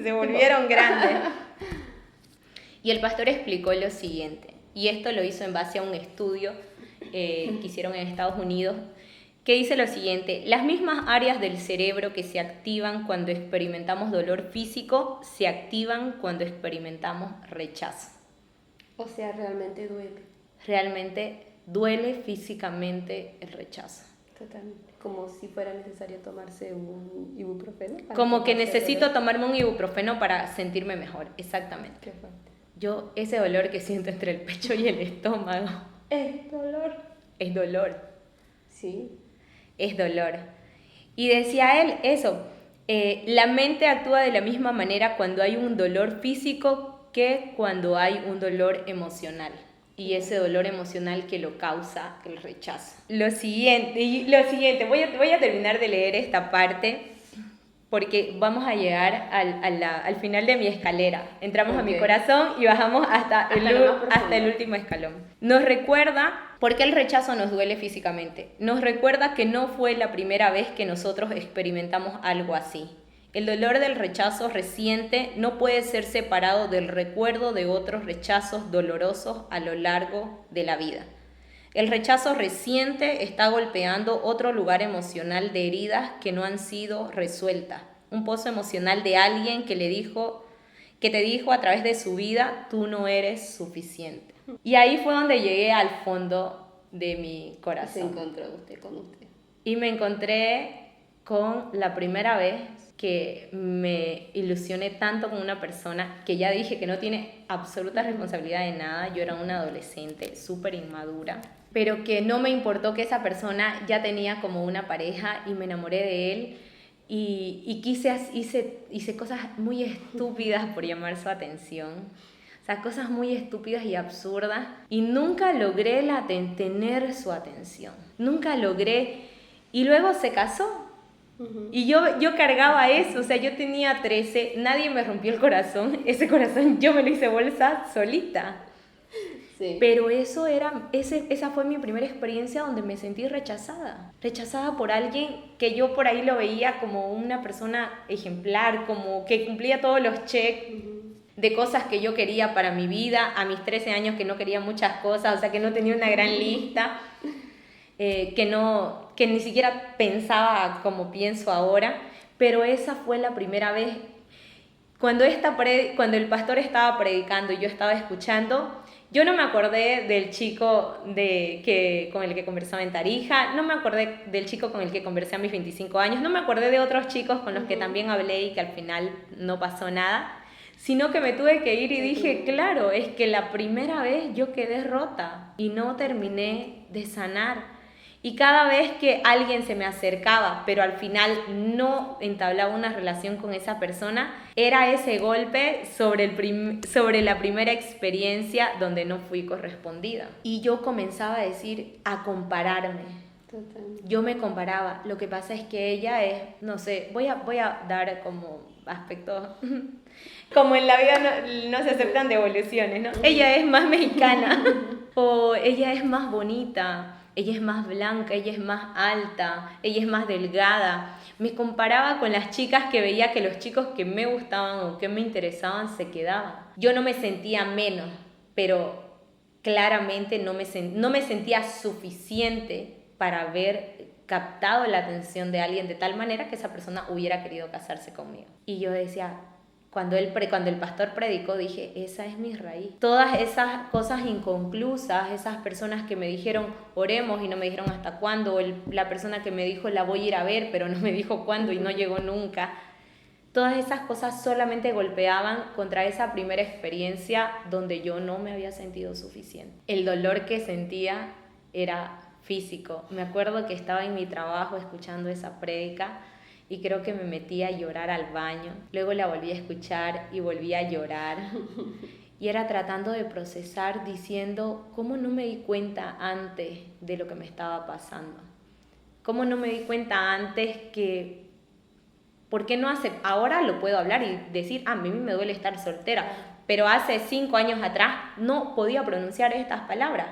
Se volvieron grandes. Y el pastor explicó lo siguiente, y esto lo hizo en base a un estudio que hicieron en Estados Unidos, que dice lo siguiente: las mismas áreas del cerebro que se activan cuando experimentamos dolor físico se activan cuando experimentamos rechazo. O sea, realmente duele. Realmente duele físicamente el rechazo. Totalmente. Como si fuera necesario tomarse un ibuprofeno. Como que necesito tomarme un ibuprofeno para sentirme mejor. Exactamente. Qué fuerte. Yo, ese dolor que siento entre el pecho y el estómago. Es dolor. Es dolor. Sí. Es dolor. Y decía él eso. La mente actúa de la misma manera cuando hay un dolor físico que cuando hay un dolor emocional. Y ese dolor emocional que lo causa el rechazo. Lo siguiente, voy a terminar de leer esta parte porque vamos a llegar al final de mi escalera. Entramos a mi corazón y bajamos hasta el último escalón. Nos recuerda por qué el rechazo nos duele físicamente. Nos recuerda que no fue la primera vez que nosotros experimentamos algo así. El dolor del rechazo reciente no puede ser separado del recuerdo de otros rechazos dolorosos a lo largo de la vida. El rechazo reciente está golpeando otro lugar emocional de heridas que no han sido resueltas. Un pozo emocional de alguien que te dijo a través de su vida, tú no eres suficiente. Y ahí fue donde llegué al fondo de mi corazón. Se encontró usted con usted. Y me encontré con la primera vez que me ilusioné tanto con una persona que ya dije que no tiene absoluta responsabilidad de nada. Yo era una adolescente súper inmadura, pero que no me importó que esa persona ya tenía como una pareja y me enamoré de él y hice cosas muy estúpidas por llamar su atención. O sea, cosas muy estúpidas y absurdas, y nunca logré tener su atención. Nunca logré. Y luego se casó. Y yo cargaba eso, o sea, yo tenía 13, nadie me rompió el corazón, ese corazón yo me lo hice bolsa solita. Sí. Pero esa fue mi primera experiencia donde me sentí rechazada por alguien que yo por ahí lo veía como una persona ejemplar, como que cumplía todos los checks de cosas que yo quería para mi vida, a mis 13 años que no quería muchas cosas, o sea, que no tenía una gran lista. Que ni siquiera pensaba como pienso ahora, pero esa fue la primera vez cuando el pastor estaba predicando y yo estaba escuchando, yo no me acordé del chico con el que conversaba en Tarija, no me acordé del chico con el que conversé a mis 25 años, no me acordé de otros chicos con los que también hablé y que al final no pasó nada, sino que me tuve que ir y dije, claro, es que la primera vez yo quedé rota y no terminé de sanar. Y cada vez que alguien se me acercaba, pero al final no entablaba una relación con esa persona, era ese golpe sobre la primera experiencia donde no fui correspondida. Y yo comenzaba a compararme. Totalmente. Yo me comparaba. Lo que pasa es que ella es, no sé, voy a dar como aspectos... Como en la vida no se aceptan devoluciones, ¿no? Ella es más mexicana, o ella es más bonita, ella es más blanca, ella es más alta, ella es más delgada. Me comparaba con las chicas que veía que los chicos que me gustaban o que me interesaban se quedaban. Yo no me sentía menos, pero claramente no me sentía suficiente para haber captado la atención de alguien de tal manera que esa persona hubiera querido casarse conmigo. Y yo decía... Cuando el pastor predicó, dije, esa es mi raíz. Todas esas cosas inconclusas, esas personas que me dijeron, oremos y no me dijeron hasta cuándo, o la persona que me dijo, la voy a ir a ver, pero no me dijo cuándo y no llegó nunca. Todas esas cosas solamente golpeaban contra esa primera experiencia donde yo no me había sentido suficiente. El dolor que sentía era físico. Me acuerdo que estaba en mi trabajo escuchando esa prédica, y creo que me metí a llorar al baño. Luego la volví a escuchar y volví a llorar. Y era tratando de procesar, diciendo, ¿cómo no me di cuenta antes de lo que me estaba pasando? ¿Cómo no me di cuenta antes que... ¿Por qué no hace? Ahora lo puedo hablar y decir, a mí me duele estar soltera. Pero hace 5 años atrás no podía pronunciar estas palabras.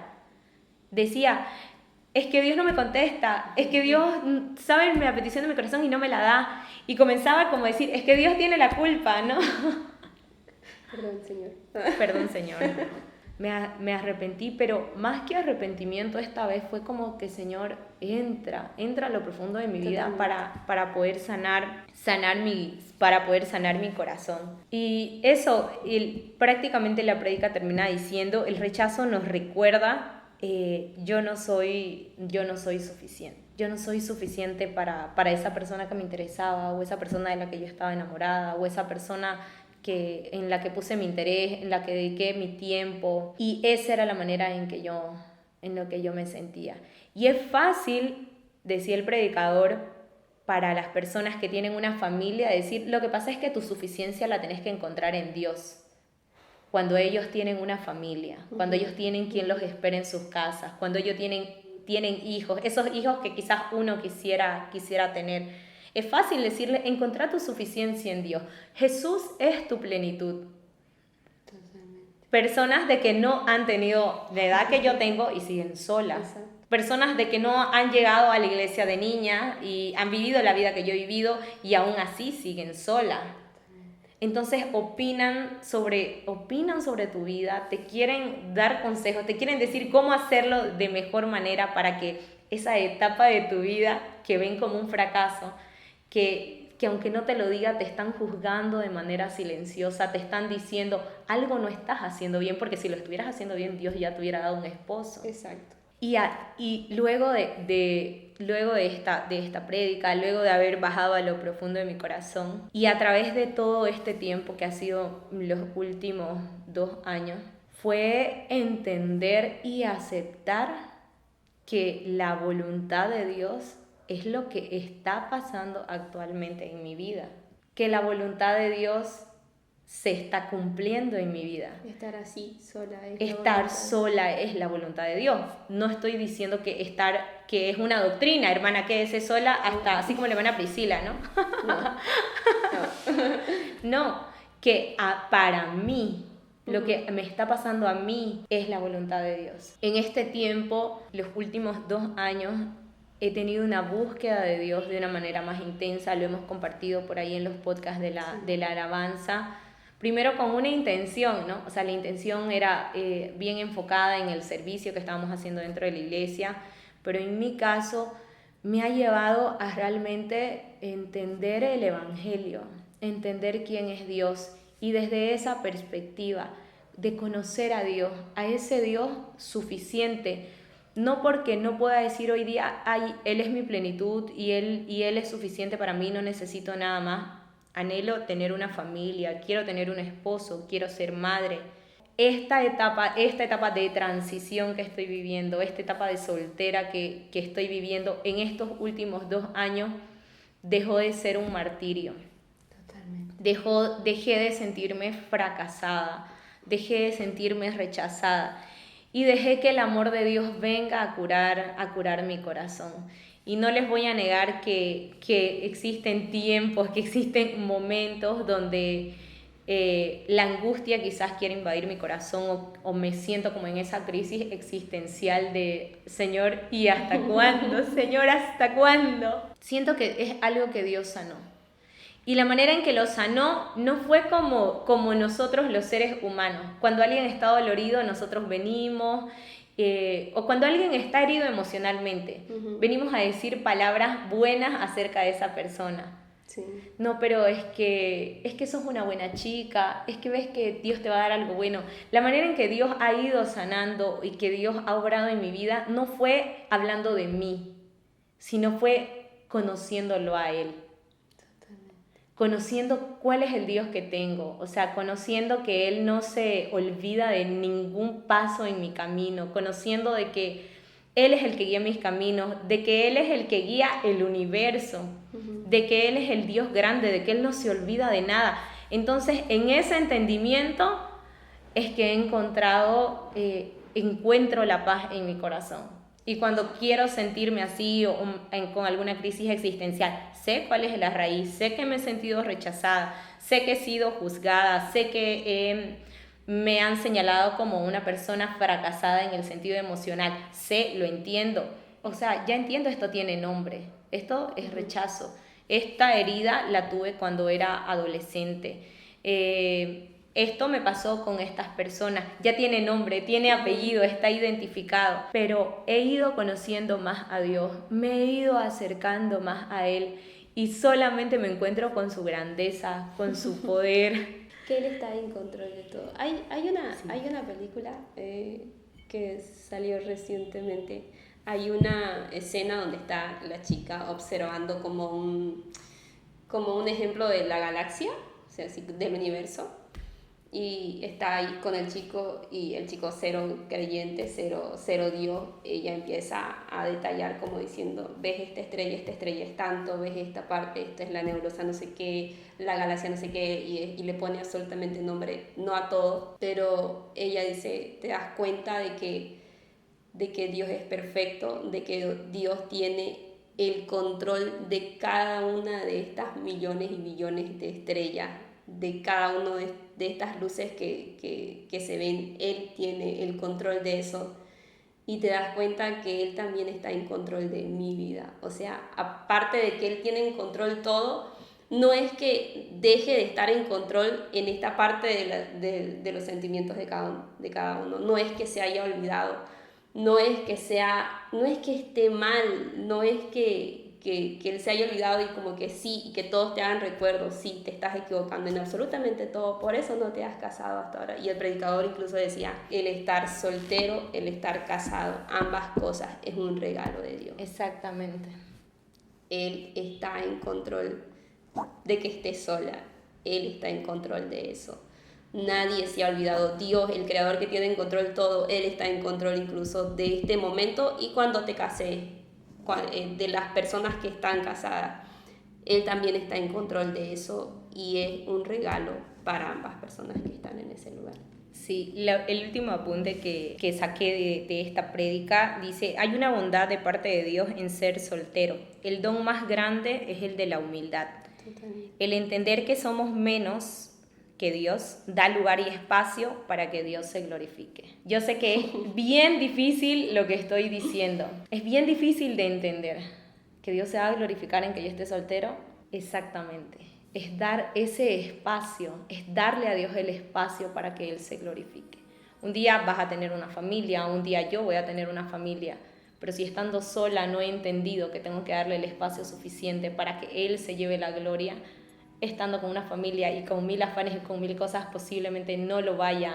Decía... Es que Dios no me contesta, es que Dios sabe la petición de mi corazón y no me la da. Y comenzaba como a decir, es que Dios tiene la culpa, ¿no? Perdón, Señor. Perdón, Señor. Me arrepentí, pero más que arrepentimiento esta vez fue como que, Señor, entra a lo profundo de mi vida para poder sanar mi corazón. Y eso, prácticamente la prédica termina diciendo, el rechazo nos recuerda... yo no soy suficiente. Yo no soy suficiente para esa persona que me interesaba, o esa persona de la que yo estaba enamorada, o esa persona en la que puse mi interés, en la que dediqué mi tiempo. Y esa era la manera en lo que yo me sentía. Y es fácil, decía el predicador, para las personas que tienen una familia, decir, lo que pasa es que tu suficiencia la tenés que encontrar en Dios. Cuando ellos tienen una familia, cuando ellos tienen quien los espere en sus casas, cuando ellos tienen hijos, esos hijos que quizás uno quisiera tener. Es fácil decirle, encontrar tu suficiencia en Dios. Jesús es tu plenitud. Totalmente. Personas de que no han tenido la edad que yo tengo y siguen solas. Exacto. Personas de que no han llegado a la iglesia de niña y han vivido la vida que yo he vivido y aún así siguen solas. Entonces opinan sobre tu vida, te quieren dar consejos, te quieren decir cómo hacerlo de mejor manera para que esa etapa de tu vida que ven como un fracaso, que aunque no te lo diga, te están juzgando de manera silenciosa, te están diciendo algo no estás haciendo bien, porque si lo estuvieras haciendo bien, Dios ya te hubiera dado un esposo. Exacto. Y luego de esta prédica, luego de haber bajado a lo profundo de mi corazón, y a través de todo este tiempo que ha sido los últimos 2 años, fue entender y aceptar que la voluntad de Dios es lo que está pasando actualmente en mi vida, que la voluntad de Dios se está cumpliendo en mi vida. Estar así, sola. Estar sola es la voluntad de Dios. No estoy diciendo que es una doctrina, hermana, quédese sola hasta, así como la hermana Priscila, ¿no? No, que para mí, lo que me está pasando a mí es la voluntad de Dios. En este tiempo, los últimos 2 años, he tenido una búsqueda de Dios de una manera más intensa. Lo hemos compartido por ahí en los podcasts de la alabanza. Primero con una intención, ¿no? O sea, la intención era bien enfocada en el servicio que estábamos haciendo dentro de la iglesia, pero en mi caso me ha llevado a realmente entender el Evangelio, entender quién es Dios Y desde esa perspectiva de conocer a Dios, a ese Dios suficiente, no porque no pueda decir hoy día, ay, Él es mi plenitud y Él es suficiente para mí, no necesito nada más. Anhelo tener una familia, quiero tener un esposo, quiero ser madre. Esta etapa de transición que estoy viviendo, esta etapa de soltera que estoy viviendo en estos últimos 2 años, dejó de ser un martirio. Totalmente. Dejé de sentirme fracasada, dejé de sentirme rechazada y dejé que el amor de Dios venga a curar mi corazón. Y no les voy a negar que existen tiempos, que existen momentos donde la angustia quizás quiere invadir mi corazón o me siento como en esa crisis existencial de Señor, ¿y hasta cuándo? Señor, ¿hasta cuándo? Siento que es algo que Dios sanó. Y la manera en que lo sanó no fue como nosotros los seres humanos. Cuando alguien está dolorido, nosotros venimos, o cuando alguien está herido emocionalmente, venimos a decir palabras buenas acerca de esa persona. Sí. No, pero es que sos una buena chica, es que ves que Dios te va a dar algo bueno. La manera en que Dios ha ido sanando y que Dios ha obrado en mi vida no fue hablando de mí, sino fue conociéndolo a Él. Conociendo cuál es el Dios que tengo, o sea, conociendo que Él no se olvida de ningún paso en mi camino, conociendo de que Él es el que guía mis caminos, de que Él es el que guía el universo, de que Él es el Dios grande, de que Él no se olvida de nada. Entonces, en ese entendimiento es que encuentro la paz en mi corazón. Y cuando quiero sentirme así o con alguna crisis existencial, sé cuál es la raíz, sé que me he sentido rechazada, sé que he sido juzgada, sé que me han señalado como una persona fracasada en el sentido emocional, lo entiendo. O sea, ya entiendo, esto tiene nombre, esto es rechazo. Esta herida la tuve cuando era adolescente. Esto me pasó con estas personas, ya tiene nombre, tiene apellido, está identificado, pero he ido conociendo más a Dios, me he ido acercando más a Él y solamente me encuentro con su grandeza, con su poder. Que Él está en control de todo. Hay una película que salió recientemente, hay una escena donde está la chica observando como un ejemplo de la galaxia, o sea, así, del universo. Y está ahí con el chico y el chico cero creyente, cero Dios. Ella empieza a detallar como diciendo, ves esta estrella es tanto, ves esta parte, esta es la nebulosa no sé qué, la galaxia no sé qué, y le pone absolutamente nombre, no a todo, pero ella dice, te das cuenta de que Dios es perfecto, de que Dios tiene el control de cada una de estas millones y billones de estrellas, de cada uno de estas luces que se ven. Él tiene el control de eso y te das cuenta que Él también está en control de mi vida. O sea, aparte de que Él tiene en control todo, no es que deje de estar en control en esta parte de los sentimientos de cada uno. No es que se haya olvidado, no es que esté mal, no es que Él se haya olvidado y como que sí, y que todos te hagan recuerdo, sí, te estás equivocando en absolutamente todo, por eso no te has casado hasta ahora. Y el predicador incluso decía, el estar soltero, el estar casado, ambas cosas es un regalo de Dios. Exactamente. Él está en control de que estés sola, Él está en control de eso. Nadie se ha olvidado. Dios, el creador que tiene en control todo, Él está en control incluso de este momento y cuando te cases, de las personas que están casadas. Él también está en control de eso y es un regalo para ambas personas que están en ese lugar. Sí, el último apunte que saqué de esta prédica dice, hay una bondad de parte de Dios en ser soltero. El don más grande es el de la humildad. Totalmente. El entender que somos menos que Dios da lugar y espacio para que Dios se glorifique. Yo sé que es bien difícil lo que estoy diciendo. Es bien difícil de entender que Dios se va a glorificar en que yo esté soltero. Exactamente. Es dar ese espacio, es darle a Dios el espacio para que Él se glorifique. Un día vas a tener una familia, un día yo voy a tener una familia, pero si estando sola no he entendido que tengo que darle el espacio suficiente para que Él se lleve la gloria, estando con una familia y con 1000 afanes y con 1000 cosas, posiblemente no lo vaya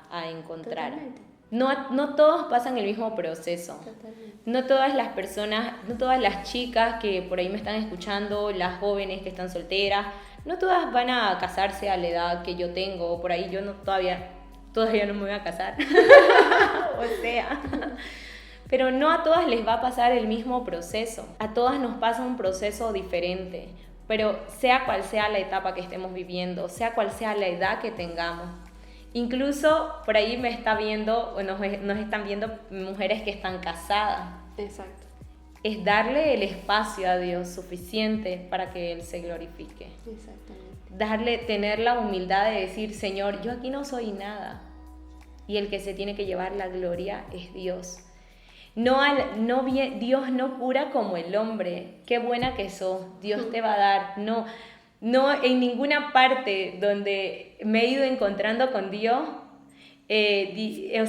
a encontrar. Totalmente. No todos pasan el mismo proceso. Totalmente. No todas las personas, no todas las chicas que por ahí me están escuchando, las jóvenes que están solteras, no todas van a casarse a la edad que yo tengo. Por ahí yo todavía no me voy a casar. O sea, pero no a todas les va a pasar el mismo proceso. A todas nos pasa un proceso diferente. Pero sea cual sea la etapa que estemos viviendo, sea cual sea la edad que tengamos. Incluso por ahí me está viendo, o nos están viendo mujeres que están casadas. Exacto. Es darle el espacio a Dios suficiente para que Él se glorifique. Exactamente. Tener la humildad de decir, Señor, yo aquí no soy nada. Y el que se tiene que llevar la gloria es Dios. Dios no cura como el hombre. Qué buena que sos, Dios te va a dar. No, en ninguna parte donde me he ido encontrando con Dios, leo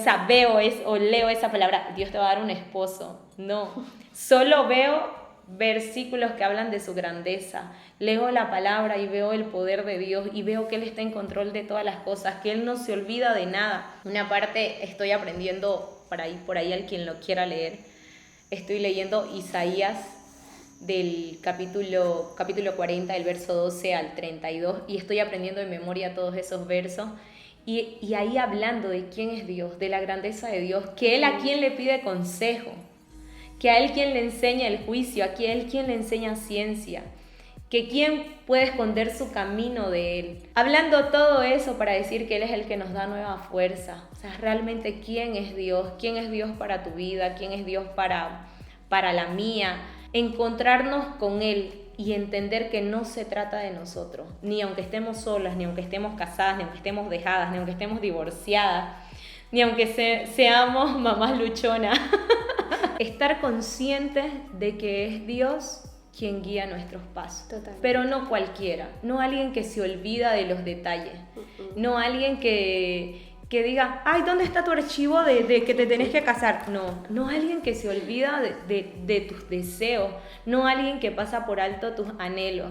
esa palabra, Dios te va a dar un esposo. No, solo veo versículos que hablan de su grandeza. Leo la palabra y veo el poder de Dios y veo que Él está en control de todas las cosas, que Él no se olvida de nada. Una parte estoy aprendiendo por ahí al quien lo quiera leer. Estoy leyendo Isaías del capítulo 40, del verso 12 al 32, y estoy aprendiendo de memoria todos esos versos, y ahí hablando de quién es Dios, de la grandeza de Dios, que Él a quien le pide consejo, que a Él quien le enseña el juicio, a Él quien le enseña ciencia, que quién puede esconder su camino de Él. Hablando todo eso para decir que Él es el que nos da nueva fuerza. O sea, realmente quién es Dios para tu vida, quién es Dios para la mía. Encontrarnos con Él y entender que no se trata de nosotros, ni aunque estemos solas, ni aunque estemos casadas, ni aunque estemos dejadas, ni aunque estemos divorciadas, ni aunque seamos mamás luchonas. Estar conscientes de que es Dios quien guía nuestros pasos. Totalmente. Pero no cualquiera, no alguien que se olvida de los detalles, no alguien que diga, ay, ¿dónde está tu archivo de que te tenés que casar? No alguien que se olvida de tus deseos, no alguien que pasa por alto tus anhelos.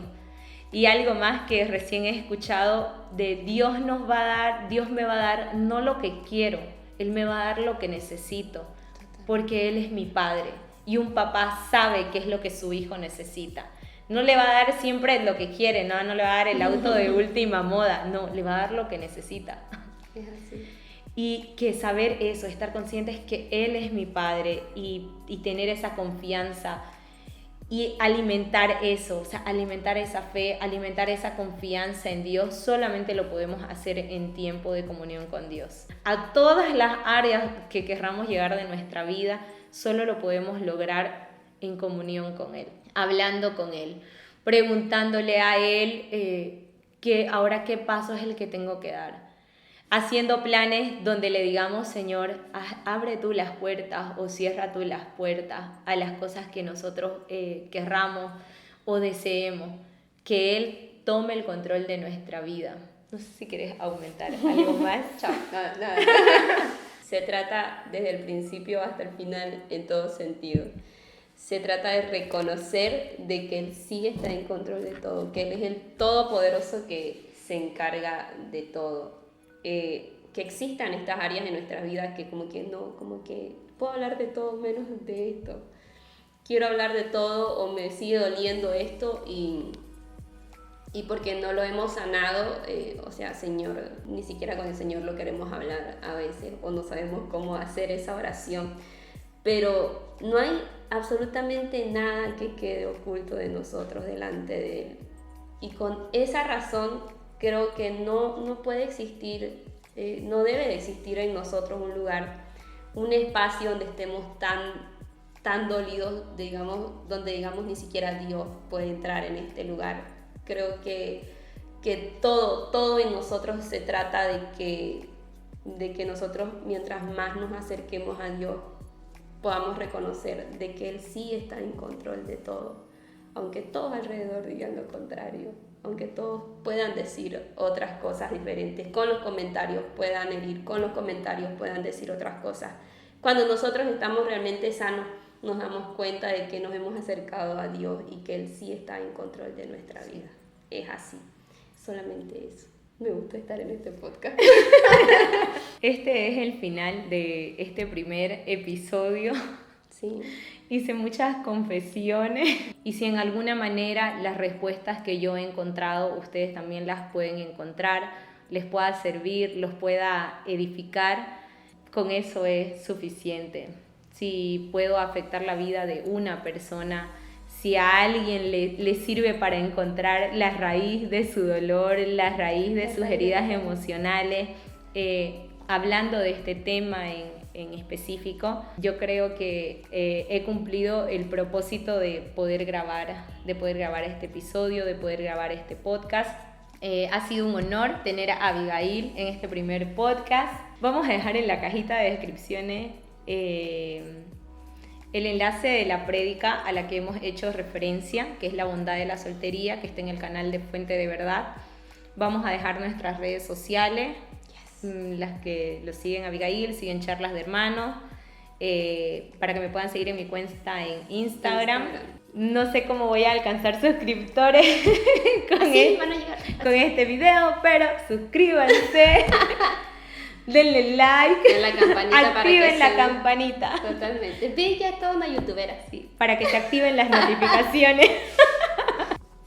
Y algo más que recién he escuchado, de Dios me va a dar no lo que quiero, Él me va a dar lo que necesito, porque Él es mi Padre. Y un papá sabe qué es lo que su hijo necesita. No le va a dar siempre lo que quiere, no le va a dar el auto de última moda, no, le va a dar lo que necesita. Es así. Y que saber eso, estar conscientes que Él es mi Padre y tener esa confianza y alimentar eso, o sea, alimentar esa fe, alimentar esa confianza en Dios, solamente lo podemos hacer en tiempo de comunión con Dios. A todas las áreas que querramos llegar de nuestra vida, solo lo podemos lograr en comunión con Él, hablando con Él, preguntándole a Él qué paso es el que tengo que dar. Haciendo planes donde le digamos, Señor, abre tú las puertas o cierra tú las puertas a las cosas que nosotros querramos o deseemos. Que Él tome el control de nuestra vida. No sé si quieres aumentar algo más. Chao. Nada. Se trata desde el principio hasta el final en todo sentido. Se trata de reconocer de que Él sí está en control de todo, que Él es el todopoderoso que se encarga de todo. Que existan estas áreas de nuestras vidas que como que puedo hablar de todo menos de esto. Quiero hablar de todo o me sigue doliendo esto y porque no lo hemos sanado, Señor, ni siquiera con el Señor lo queremos hablar a veces o no sabemos cómo hacer esa oración. Pero no hay absolutamente nada que quede oculto de nosotros delante de Él. Y con esa razón creo que no puede existir, no debe de existir en nosotros un lugar, un espacio donde estemos tan dolidos, digamos, donde digamos ni siquiera Dios puede entrar en este lugar. Creo que todo en nosotros se trata de que nosotros, mientras más nos acerquemos a Dios, podamos reconocer de que Él sí está en control de todo, aunque todos alrededor digan lo contrario, aunque todos puedan decir otras cosas diferentes, con los comentarios puedan herir, con los comentarios puedan decir otras cosas. Cuando nosotros estamos realmente sanos, nos damos cuenta de que nos hemos acercado a Dios y que Él sí está en control de nuestra vida. Es así. Solamente eso. Me gusta estar en este podcast. Este es el final de este primer episodio. Sí. Hice muchas confesiones y si en alguna manera las respuestas que yo he encontrado ustedes también las pueden encontrar, les pueda servir, los pueda edificar, con eso es suficiente. Si puedo afectar la vida de una persona, si a alguien le sirve para encontrar la raíz de su dolor, la raíz de sus heridas emocionales, hablando de este tema en específico, yo creo que he cumplido el propósito de poder grabar este episodio, de poder grabar este podcast. Ha sido un honor tener a Abigail en este primer podcast. Vamos a dejar en la cajita de descripciones el enlace de la prédica a la que hemos hecho referencia, que es La bondad de la soltería, que está en el canal de Fuente de Verdad. Vamos a dejar nuestras redes sociales, las que lo siguen Abigail, siguen Charlas de Hermanos, para que me puedan seguir en mi cuenta en Instagram. No sé cómo voy a alcanzar suscriptores con este video, pero suscríbanse. Denle like, en la campanita activen la campanita. Totalmente. Vi ya es toda una youtubera. Sí, para que se activen las notificaciones.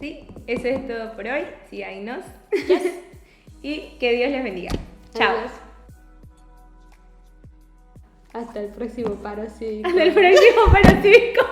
Sí, eso es todo por hoy. Síganos. Yes. Y que Dios les bendiga. Chao. Adiós. Hasta el próximo paro cívico. Hasta el próximo paro cívico.